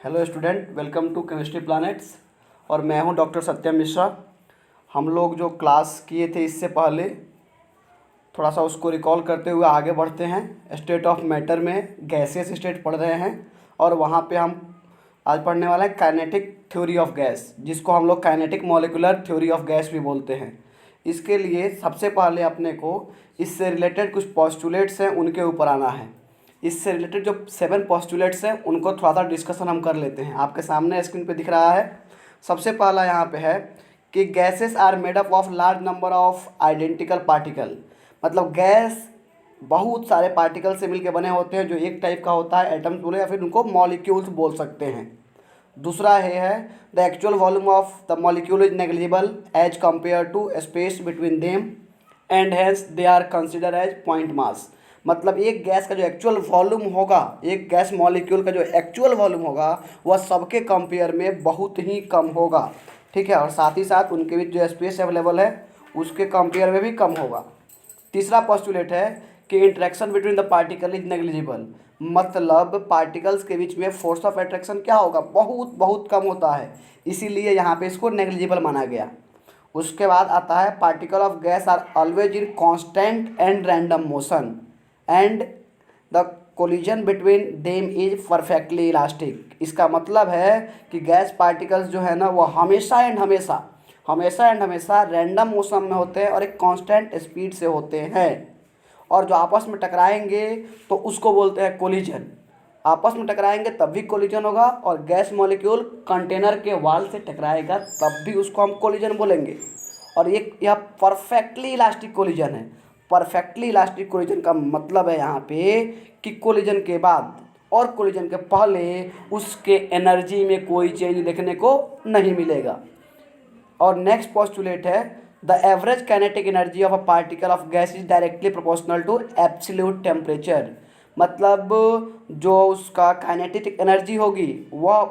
Hello student, welcome to chemistry planets. और मैं हूं डॉक्टर सत्यम मिश्रा। हम लोग जो क्लास किए थे इससे पहले थोड़ा सा उसको रिकॉल करते हुए आगे बढ़ते हैं। स्टेट ऑफ मैटर में गैसियस स्टेट पढ़ रहे हैं और वहां पे हम आज पढ़ने वाले हैं काइनेटिक थ्योरी ऑफ गैस, जिसको हम लोग kinetic molecular theory of gas भी बोलते हैं। इसके लिए सबसे पहले अपने को इससे रिलेटेड कुछ पॉस्टुलेट्स हैं उनके ऊपर आना है। इससे रिलेटेड जो 7 पॉस्टुलेट्स हैं उनको थोड़ा सा डिस्कशन हम कर लेते हैं। आपके सामने स्क्रीन पे दिख रहा है। सबसे पहला यहाँ पे है कि gases are made up of large number of identical particle. मतलब गैस बहुत सारे पार्टिकल से मिलकर बने होते हैं जो एक टाइप का होता है, एटम्स बोले या फिर उनको मॉलिक्यूल्स बोल सकते हैं। दूसरा है the actual volume of the molecule is negligible as compare to space between them and hence they are consider as point mass. मतलब एक गैस का जो एक्चुअल वॉल्यूम होगा, एक गैस मॉलिक्यूल का जो एक्चुअल वॉल्यूम होगा वह सबके कंपेयर में बहुत ही कम होगा। ठीक है, और साथ ही साथ उनके बीच जो स्पेस अवेलेबल है उसके कंपेयर में भी कम होगा। तीसरा पोस्टुलेट है कि interaction between the particle is negligible. मतलब पार्टिकल्स के बीच में फोर्स ऑफ अट्रैक्शन क्या होगा, बहुत बहुत कम होता है, इसीलिए यहाँ पे इसको नेग्लिजिबल माना गया। उसके बाद आता है particle of gas are always in constant and random motion and the collision between them is perfectly elastic. इसका मतलब है कि गैस पार्टिकल्स जो है ना वो हमेशा एंड हमेशा रैंडम मोशन में होते हैं और एक कांस्टेंट स्पीड से होते हैं। और जो आपस में टकराएंगे तो उसको बोलते हैं कोलिजन। आपस में टकराएंगे तब भी कोलिजन होगा, और गैस मॉलिक्यूल कंटेनर के वाल से टकराएगा तब भी उसको हम कोलिजन बोलेंगे। और यह परफेक्टली इलास्टिक कोलिजन है। परफेक्टली इलास्टिक कोलिजन का मतलब है यहाँ पे कि कोलिजन के बाद और कोलिजन के पहले उसके एनर्जी में कोई चेंज देखने को नहीं मिलेगा। और नेक्स्ट पोस्टुलेट है the average kinetic energy of a particle of gas is directly proportional to absolute temperature. मतलब जो उसका काइनेटिक एनर्जी होगी वह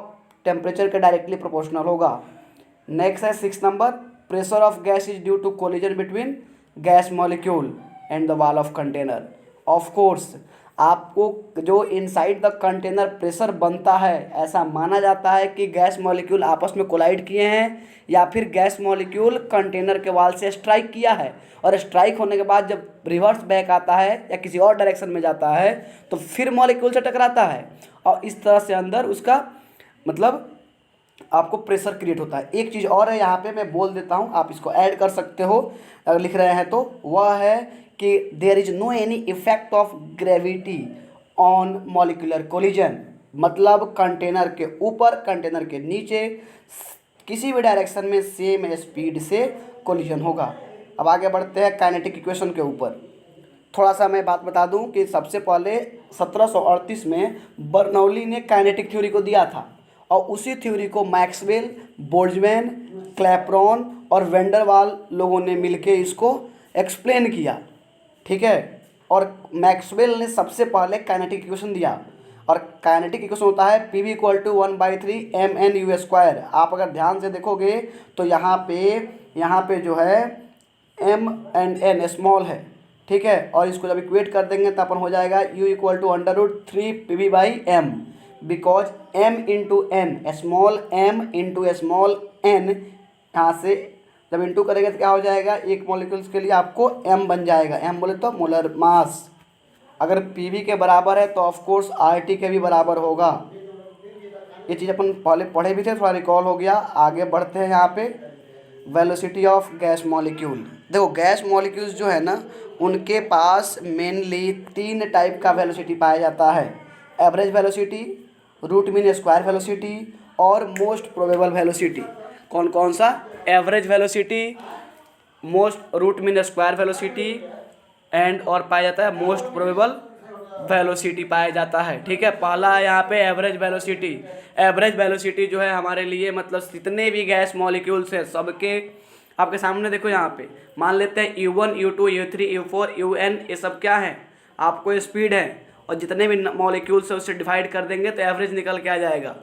टेम्परेचर के डायरेक्टली प्रोपोर्शनल होगा। नेक्स्ट है 6 number, pressure of gas is due to collision between gas molecule and the wall of container. Of course आपको जो इनसाइड द कंटेनर प्रेशर बनता है, ऐसा माना जाता है कि गैस मॉलिक्यूल आपस में कोलाइड किए हैं या फिर गैस मॉलिक्यूल कंटेनर के वाल से स्ट्राइक किया है, और स्ट्राइक होने के बाद जब रिवर्स बैक आता है या किसी और डायरेक्शन में जाता है तो फिर मॉलिक्यूल से टकराता है, और इस तरह से अंदर उसका मतलब आपको प्रेशर क्रिएट होता है। एक चीज़ और है यहाँ पे मैं बोल देता हूँ, आप इसको ऐड कर सकते हो अगर लिख रहे हैं तो। वह है कि there is no any effect of gravity on molecular collision. मतलब कंटेनर के ऊपर कंटेनर के नीचे किसी भी डायरेक्शन में सेम स्पीड से कोलिजन होगा। अब आगे बढ़ते हैं काइनेटिक इक्वेशन के ऊपर। थोड़ा सा मैं बात बता दूं कि सबसे पहले 1738 में बर्नौली ने काइनेटिक थ्योरी को दिया था, और उसी थ्योरी को मैक्सवेल, बोल्ट्जमैन, क्लैपेरॉन और वेंडरवाल लोगों ने मिलके इसको एक्सप्लेन किया। ठीक है, और मैक्सवेल ने सबसे पहले काइनेटिक इक्वेशन दिया, और काइनेटिक इक्वेशन होता है PV = 1/3 mnu²। आप अगर ध्यान से देखोगे तो यहाँ पे जो है m एंड n स्मॉल है। ठीक है, और इसको जब इक्वेट कर देंगे तो अपन हो जाएगा U = √3 PV/m, because m into n, small m into small n, यहाँ से जब इंटू करेंगे तो क्या हो जाएगा, एक मॉलिक्यूल्स के लिए आपको m बन जाएगा। m बोले तो मोलर मास। अगर PV के बराबर है तो ऑफ कोर्स RT के भी बराबर होगा। ये चीज़ अपन पहले पढ़े भी थे, थोड़ा रिकॉल हो गया। आगे बढ़ते हैं यहाँ पे वेलोसिटी ऑफ गैस मॉलिक्यूल। देखो गैस मॉलिक्यूल्स जो है ना उनके पास मेनली 3 टाइप का वेलोसिटी पाया जाता है। Average velocity, root mean square velocity और मोस्ट प्रोबेबल वेलोसिटी। कौन कौन सा? Average velocity, most root mean square velocity and और पाया जाता है मोस्ट प्रोबेबल वेलोसिटी पाया जाता है। ठीक है, पहला है यहाँ पे एवरेज वेलोसिटी। एवरेज वेलोसिटी जो है हमारे लिए मतलब जितने भी गैस मॉलिक्यूल्स हैं सबके आपके सामने देखो, यहाँ पे मान लेते हैं U1, U2, U3, U4, UN, ये सब क्या है, आपको स्पीड है, और जितने भी मॉलिक्यूल्स है उससे डिवाइड कर देंगे तो एवरेज निकल के आ जाएगा।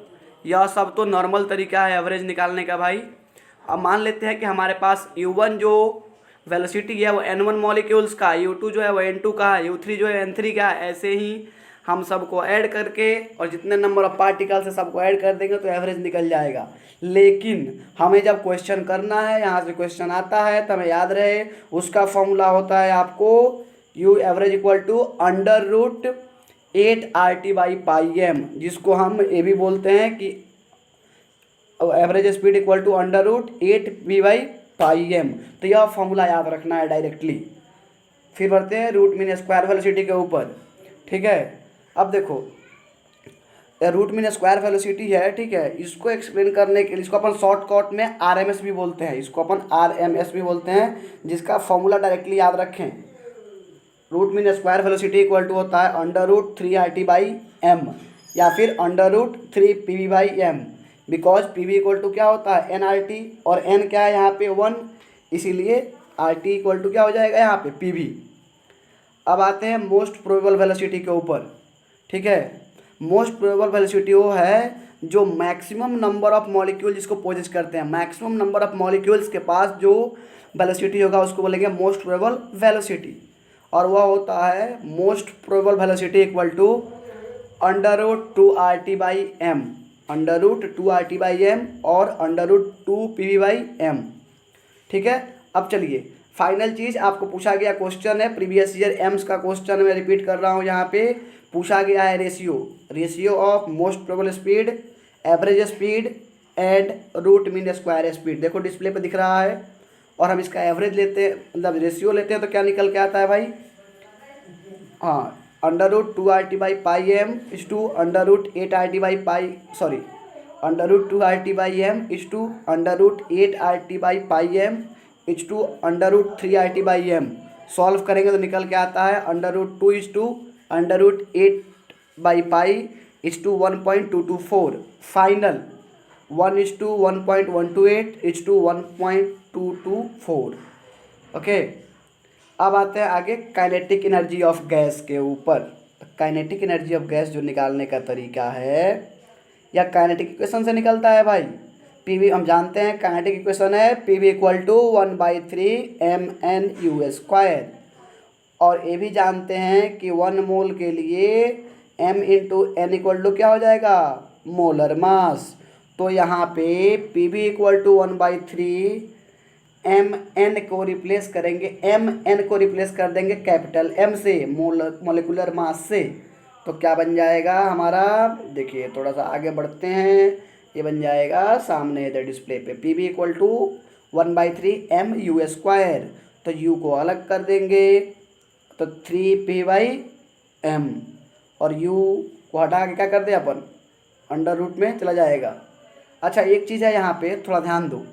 यह सब तो नॉर्मल तरीका है एवरेज निकालने का भाई। अब मान लेते हैं कि हमारे पास U1 जो वेलोसिटी है वो N1 मॉलिक्यूल्स का, U2 जो है वो N2 का, U3 जो है N3 का। ऐसे ही हम सबको ऐड करके और जितने नंबर ऑफ पार्टिकल्स है सबको ऐड कर देंगे तो एवरेज निकल जाएगा। लेकिन हमें जब क्वेश्चन करना है, यहाँ से क्वेश्चन आता है तो हमें याद रहे उसका फॉर्मूला होता है आपको you average equal to √8RT/πm, जिसको हम ये भी बोलते हैं कि average speed equal to √8V/πm। तो यह फॉर्मूला याद रखना है डायरेक्टली। फिर बढ़ते हैं रूट मीन स्क्वायर वेलोसिटी के ऊपर। ठीक है, अब देखो रूट मीन स्क्वायर वेलोसिटी है, ठीक है, इसको एक्सप्लेन करने के लिए इसको अपन शॉर्टकट में आरएमएस भी बोलते हैं, इसको अपन आरएमएस भी बोलते हैं, जिसका फॉर्मूला डायरेक्टली याद रखें। Root mean square velocity equal to होता है √3RT/m या फिर √3PV/m, because PV equal to क्या होता है NRT और n क्या है यहाँ पे 1, इसीलिए RT इक्वल टू क्या हो जाएगा यहाँ पे PV। अब आते हैं मोस्ट प्रोबेबल वेलोसिटी के ऊपर। ठीक है, मोस्ट प्रोबेबल वेलोसिटी वो है जो मैक्सिमम नंबर ऑफ मॉलिक्यूल जिसको पोजेस करते हैं, मैक्सिमम नंबर ऑफ मॉलिक्यूल्स के पास जो वेलोसिटी होगा उसको बोलेंगे मोस्ट प्रोबेबल वेलोसिटी, और वह होता है most probable velocity equal to √2RT/m, √2RT/m और √2PV/m। ठीक है, अब चलिए फाइनल चीज़ आपको पूछा गया क्वेश्चन है प्रीवियस ईयर एम्स का क्वेश्चन, मैं रिपीट कर रहा हूँ, यहाँ पे पूछा गया है ratio of most probable speed, average speed and root mean square speed. देखो डिस्प्ले पे दिख रहा है, और हम इसका एवरेज लेते हैं, मतलब रेशियो लेते हैं तो क्या निकल के आता है भाई, हाँ, √2RT/πm is to √2RT/m is to √8RT/πm is to √3RT/m। Solve करेंगे तो निकल के आता है √2 is to √8/π is to 1.224, final 1 is to 1.128 is to 1.224। Okay, अब आते हैं आगे काइनेटिक एनर्जी ऑफ गैस के ऊपर। काइनेटिक एनर्जी ऑफ गैस जो निकालने का तरीका है या काइनेटिक इक्वेशन से निकलता है भाई। पीवी हम जानते हैं काइनेटिक इक्वेशन है पीवी इक्वल टू 1/3mNu², और ये भी जानते हैं कि 1 मोल के लिए m into n equal to क्या हो जाएगा, मोलर मास। तो यहाँ पे पीवी इक्वल टू 1/3 को रिप्लेस करेंगे, को रिप्लेस कर देंगे कैपिटल M से, मोलिकुलर मास से। तो क्या बन जाएगा हमारा, देखिए थोड़ा सा आगे बढ़ते हैं, ये बन जाएगा सामने इधर डिस्प्ले पे P V equal to 1/3mU²। तो U को अलग कर देंगे तो 3P/m, और U को हटा के क्या कर दे अपन अंडर रूट में चला जाएगा। अच्छा एक चीज़ है यहाँ पे थोड़ा ध्यान दो,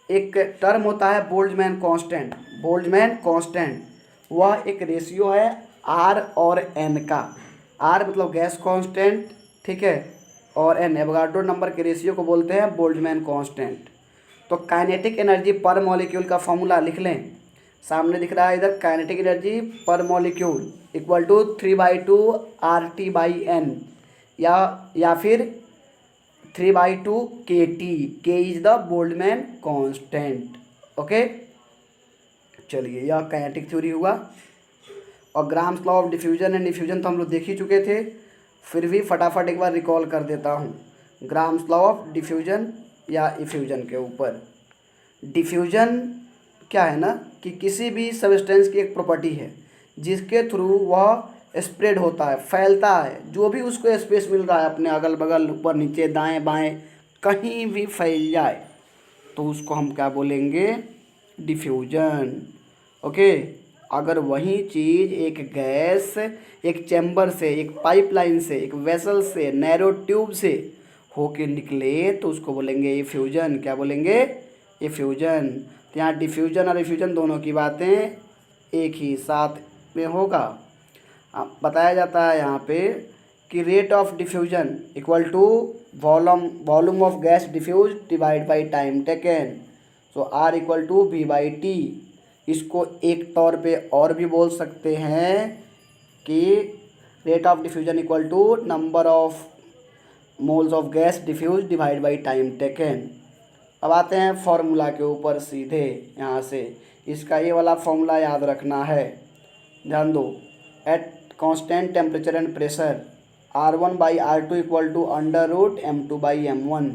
एक टर्म होता है बोल्ट्जमैन कांस्टेंट। बोल्ट्जमैन कांस्टेंट वह एक रेशियो है R और N का। R मतलब गैस कांस्टेंट, ठीक है, और N एवोगाड्रो नंबर के रेशियो को बोलते हैं बोल्ट्जमैन कांस्टेंट। तो काइनेटिक एनर्जी पर मॉलिक्यूल का फॉर्मूला लिख लें, सामने दिख रहा है इधर, काइनेटिक एनर्जी पर मॉलिक्यूल इक्वल टू 3/2 RT/n या फिर 3/2 kT। K is the Boltzmann constant. Okay, चलिए यह काइनेटिक थ्योरी हुआ। और grams law of diffusion and diffusion तो हम लोग देख ही चुके थे, फिर भी फटाफट एक बार रिकॉल कर देता हूँ ग्राम्स लॉ ऑफ डिफ्यूजन या इफ्यूजन के ऊपर। डिफ्यूजन क्या है ना कि किसी भी सब्सटेंस की एक प्रॉपर्टी है जिसके थ्रू वह स्प्रेड होता है, फैलता है, जो भी उसको स्पेस मिल रहा है अपने अगल बगल ऊपर नीचे दाएं बाएं कहीं भी फैल जाए, तो उसको हम क्या बोलेंगे, डिफ्यूजन। ओके, अगर वही चीज़ एक गैस एक चैम्बर से, एक पाइपलाइन से, एक वेसल से, नैरो ट्यूब से होके निकले तो उसको बोलेंगे इफ्यूजन। क्या बोलेंगे, इफ्यूजन। तो यहाँ डिफ्यूजन और इफ्यूजन दोनों की बातें एक ही साथ में होगा। बताया जाता है यहाँ पे कि rate of diffusion equal to volume of gas diffuse divide by time taken. So R equal to V/T। इसको एक तौर पे और भी बोल सकते हैं कि rate of diffusion equal to number of moles of gas diffuse divide by time taken. अब आते हैं फॉर्मूला के ऊपर सीधे, यहाँ से इसका ये वाला फॉर्मूला याद रखना है, ध्यान दो। At constant temperature and pressure R1/R2 equal to √M2/M1।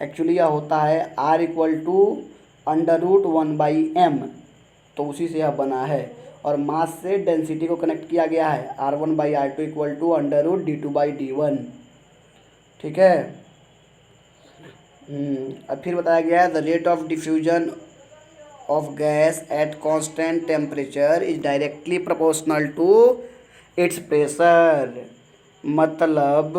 Actually यह होता है R इक्वल टू √1/m, तो उसी से यह बना है। और मास से डेंसिटी को कनेक्ट किया गया है R1/R2 इक्वल टू √d2/d1। ठीक है। अब फिर बताया गया है the rate of diffusion of gas at constant temperature is directly proportional to its pressure. मतलब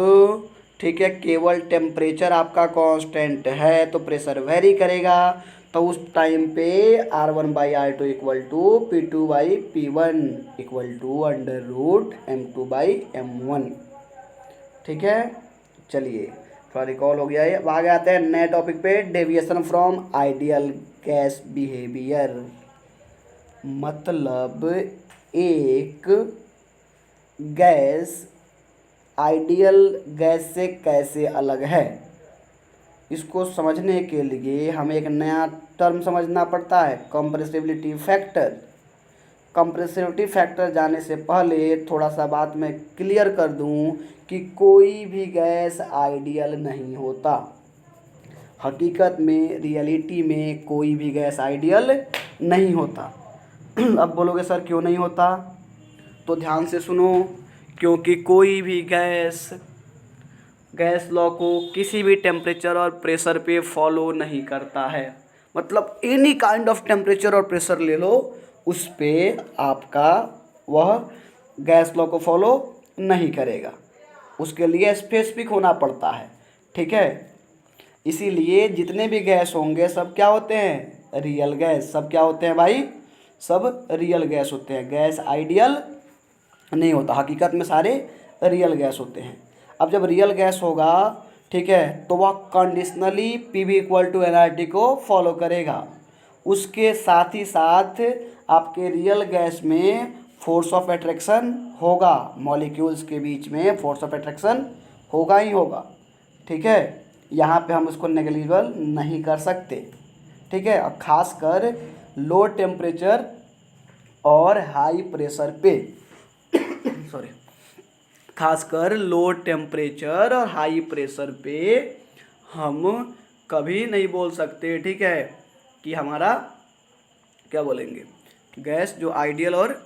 ठीक है, केवल टेम्परेचर आपका कांस्टेंट है तो प्रेशर वेरी करेगा, तो उस टाइम पे R1/R2 equal to P2/P1 equal to √M2/M1। ठीक है, चलिए थोड़ा रिकॉल हो गया है। अब आगे आते हैं नए टॉपिक पे, deviation from ideal gas behaviour. मतलब एक गैस आइडियल गैस से कैसे अलग है, इसको समझने के लिए हमें एक नया टर्म समझना पड़ता है, कंप्रेसिबिलिटी फैक्टर। कंप्रेसिबिलिटी फैक्टर जाने से पहले थोड़ा सा बात मैं क्लियर कर दूं कि कोई भी गैस आइडियल नहीं होता। हकीकत में, रियलिटी में कोई भी गैस आइडियल नहीं होता। अब बोलोगे सर क्यों नहीं होता, तो ध्यान से सुनो। क्योंकि कोई भी गैस लॉ को किसी भी टेम्परेचर और प्रेशर पे फॉलो नहीं करता है। मतलब एनी काइंड ऑफ टेम्परेचर और प्रेशर ले लो, उस पे आपका वह गैस लॉ को फॉलो नहीं करेगा। उसके लिए स्पेसिफिक होना पड़ता है। ठीक है, इसीलिए जितने भी गैस होंगे सब क्या होते हैं, रियल गैस। सब क्या होते हैं भाई, सब रियल गैस होते हैं। गैस आइडियल नहीं होता, हकीकत में सारे रियल गैस होते हैं। अब जब रियल गैस होगा, ठीक है, तो वह conditionally PV equal to nRT को फॉलो करेगा। उसके साथ ही साथ आपके रियल गैस में फोर्स ऑफ अट्रैक्शन होगा, मॉलिक्यूल्स के बीच में फोर्स ऑफ अट्रैक्शन होगा ही होगा। ठीक है, यहाँ पे हम उसको नेग्लिजिबल नहीं कर सकते। ठीक है, और ख़ासकर लो टेम्परेचर और हाई प्रेशर पे सॉरी, खासकर लो टेम्परेचर और हाई प्रेशर पे हम कभी नहीं बोल सकते, ठीक है, कि हमारा क्या बोलेंगे, गैस जो आइडियल और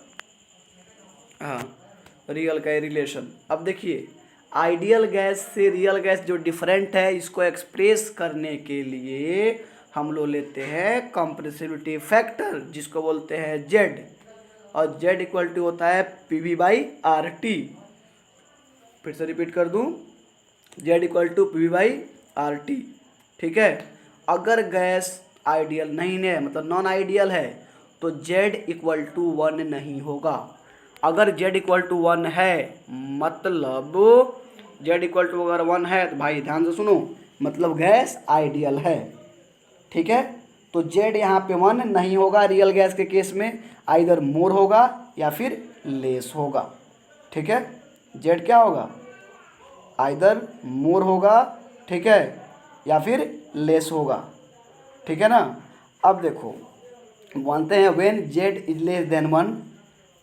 रियल का रिलेशन। अब देखिए, आइडियल गैस से रियल गैस जो डिफरेंट है, इसको एक्सप्रेस करने के लिए हम लोग लेते हैं कंप्रेसिबिलिटी फैक्टर, जिसको बोलते हैं जेड। और जेड इक्वल टू होता है PV/RT। फिर से रिपीट कर दूं, जेड इक्वल टू PV/RT। ठीक है, अगर गैस आइडियल नहीं है, मतलब नॉन आइडियल है, तो जेड इक्वल टू 1 नहीं होगा। अगर जेड इक्वल टू 1 है, मतलब जेड इक्वल टू अगर 1 है, तो भाई ध्यान से सुनो, मतलब गैस आइडियल है। ठीक है, तो जेड यहाँ पे 1 नहीं होगा रियल गैस के केस में, आइदर मोर होगा या फिर लेस होगा। ठीक है, जेड क्या होगा, आइदर मोर होगा, ठीक है, या फिर लेस होगा। ठीक है ना। अब देखो, मानते हैं when Z is less than 1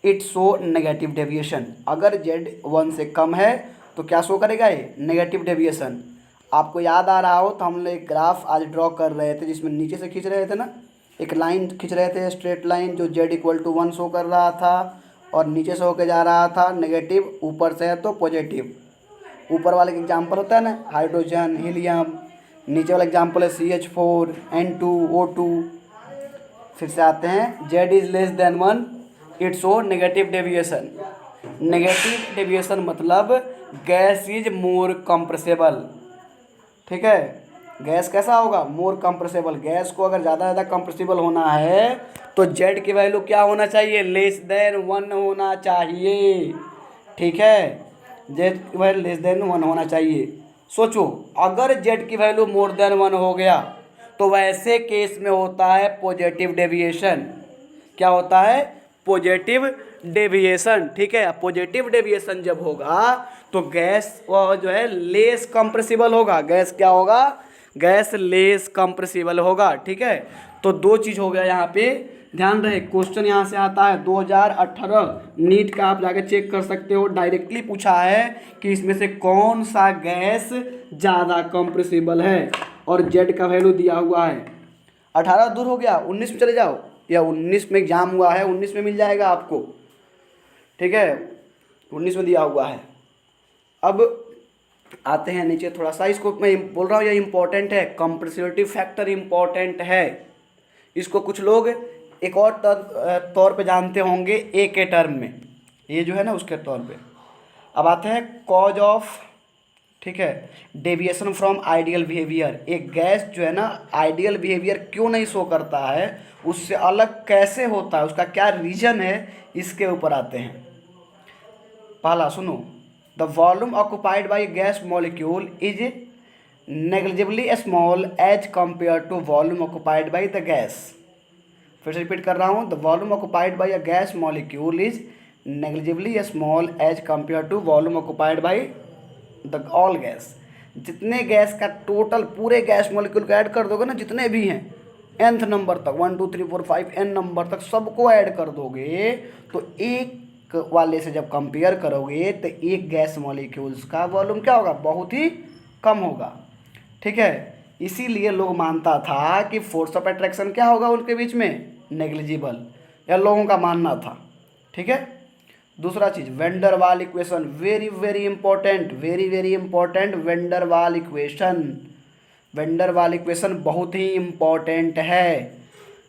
it show negative deviation. अगर जेड 1 से कम है तो क्या शो करेगा, ये नेगेटिव डेविएशन। आपको याद आ रहा हो तो हम लोग एक ग्राफ आज ड्रॉ कर रहे थे, जिसमें नीचे से खींच रहे थे ना, एक लाइन खींच रहे थे, स्ट्रेट लाइन, जो जेड इक्वल टू 1 शो कर रहा था और नीचे से होके जा रहा था नेगेटिव, ऊपर से है तो पॉजिटिव। ऊपर वाले का एग्जाम्पल होता है ना हाइड्रोजन, हीलियम, नीचे वाला एग्जाम्पल है CH4, N2O2। फिर से आते हैं, Z is less than 1 it show negative deviation. Negative deviation मतलब गैस इज मोर कंप्रेसेबल। ठीक है, गैस कैसा होगा, मोर कंप्रेसेबल। गैस को अगर ज़्यादा कंप्रेसिबल होना है तो जेड की वैल्यू क्या होना चाहिए, लेस देन 1 होना चाहिए। ठीक है, जेड की वैल्यू लेस देन 1 होना चाहिए। सोचो, अगर जेड की वैल्यू मोर देन 1 हो गया तो वैसे केस में होता है पॉजिटिव डेविएशन। क्या होता है, पॉजिटिव डेविएशन। ठीक है, पॉजिटिव डेविएशन जब होगा तो गैस वह जो है लेस कंप्रेसिबल होगा। गैस क्या होगा, गैस लेस कंप्रेसिबल होगा। ठीक है, तो दो चीज़ हो गया यहाँ पे, ध्यान रहे क्वेश्चन यहाँ से आता है 2018 नीट का, आप जाके चेक कर सकते हो। डायरेक्टली पूछा है कि इसमें से कौन सा गैस ज़्यादा कंप्रेसिबल है, और जेड का वैल्यू दिया हुआ है। 18 दूर हो गया, 19 में चले जाओ, या 19 में एग्जाम हुआ है, 19 में मिल जाएगा आपको, ठीक है, 19 में दिया हुआ है। अब आते हैं नीचे थोड़ा सा, इसको मैं बोल रहा हूँ ये इम्पोर्टेंट है, कंप्रेसिबिलिटी फैक्टर इम्पोर्टेंट है। इसको कुछ लोग एक और तौर पे जानते होंगे, ए के टर्म में, ये जो है ना उसके तौर पे। अब आते हैं कॉज ऑफ, ठीक है, डेविएशन फ्रॉम आइडियल बिहेवियर। एक गैस जो है ना आइडियल बिहेवियर क्यों नहीं शो करता है, उससे अलग कैसे होता है, उसका क्या रीज़न है, इसके ऊपर आते हैं। पहला सुनो, the volume occupied by gas molecule is negligibly small as compare to volume occupied by the gas. फिर से रिपीट कर रहा हूँ, the volume occupied by a gas molecule is negligibly small as compare to volume occupied by the all gas. जितने gas का total पूरे gas molecule को add कर दोगे ना, जितने भी हैं nth नंबर तक, 1 2 3 4 5 n नंबर तक सबको ऐड कर दोगे, तो एक वाले से जब कंपेयर करोगे तो एक गैस मॉलिक्यूल्स का वॉल्यूम क्या होगा, बहुत ही कम होगा, ठीक है। इसीलिए लोग मानता था कि फोर्स ऑफ अट्रैक्शन क्या होगा उनके बीच में, नेग्लिजिबल, या लोगों का मानना था, ठीक है। दूसरा चीज़, वेंडर वाल equation, very very important, very very important, vendor वाल इक्वेशन। वेंडर वाल इक्वेशन बहुत ही इम्पॉर्टेंट है।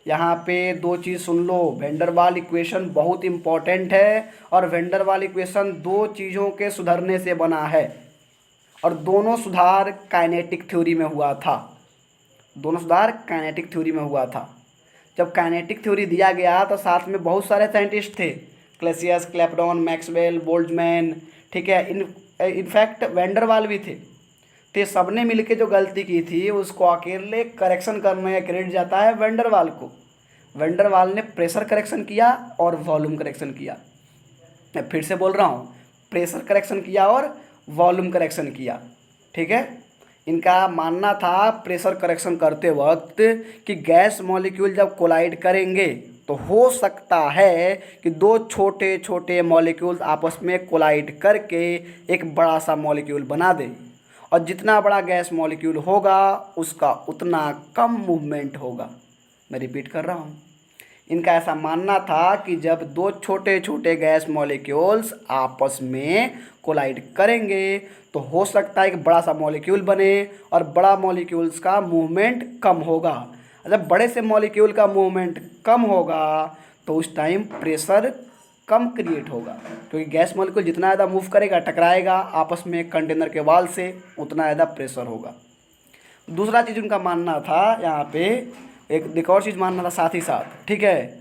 यहाँ पे दो चीज़ सुन लो, वेंडर वाल इक्वेशन बहुत इम्पॉर्टेंट है, और वेंडर वाल इक्वेशन दो चीज़ों के सुधरने से बना है, और दोनों सुधार काइनेटिक थ्योरी में हुआ था। दोनों सुधार काइनेटिक थ्योरी में हुआ था। जब काइनेटिक थ्योरी दिया गया तो साथ में बहुत सारे साइंटिस्ट थे, क्लेसियस, क्लैपेरॉन, मैक्सवेल, बोल्ट्जमैन, ठीक है, इनफैक्ट वेंडर वाल भी थे। तो सबने मिलके जो गलती की थी उसको अकेले करेक्शन करने का क्रेडिट जाता है वेंडर वाल को। वेंडर वाल ने प्रेशर करेक्शन किया और वॉल्यूम करेक्शन किया। मैं फिर से बोल रहा हूँ, प्रेशर करेक्शन किया और वॉल्यूम करेक्शन किया, ठीक है। इनका मानना था प्रेशर करेक्शन करते वक्त कि गैस मॉलिक्यूल जब कोलाइड करेंगे तो हो सकता है कि दो छोटे छोटे मॉलिक्यूल्स आपस में कोलाइड करके एक बड़ा सा मॉलिक्यूल बना दें, और जितना बड़ा गैस मॉलिक्यूल होगा उसका उतना कम मूवमेंट होगा। मैं रिपीट कर रहा हूँ, इनका ऐसा मानना था कि जब दो छोटे छोटे गैस मॉलिक्यूल्स आपस में कोलाइड करेंगे तो हो सकता है कि बड़ा सा मॉलिक्यूल बने, और बड़ा मॉलिक्यूल्स का मूवमेंट कम होगा। जब बड़े से मॉलिक्यूल का मूवमेंट कम होगा तो उस टाइम प्रेशर कम क्रिएट होगा, क्योंकि गैस मॉलिक्यूल जितना ज़्यादा मूव करेगा, टकराएगा आपस में कंटेनर के वाल से, उतना ज़्यादा प्रेशर होगा। दूसरा चीज़ उनका मानना था, यहाँ पे एक और चीज़ मानना था साथ ही साथ, ठीक है।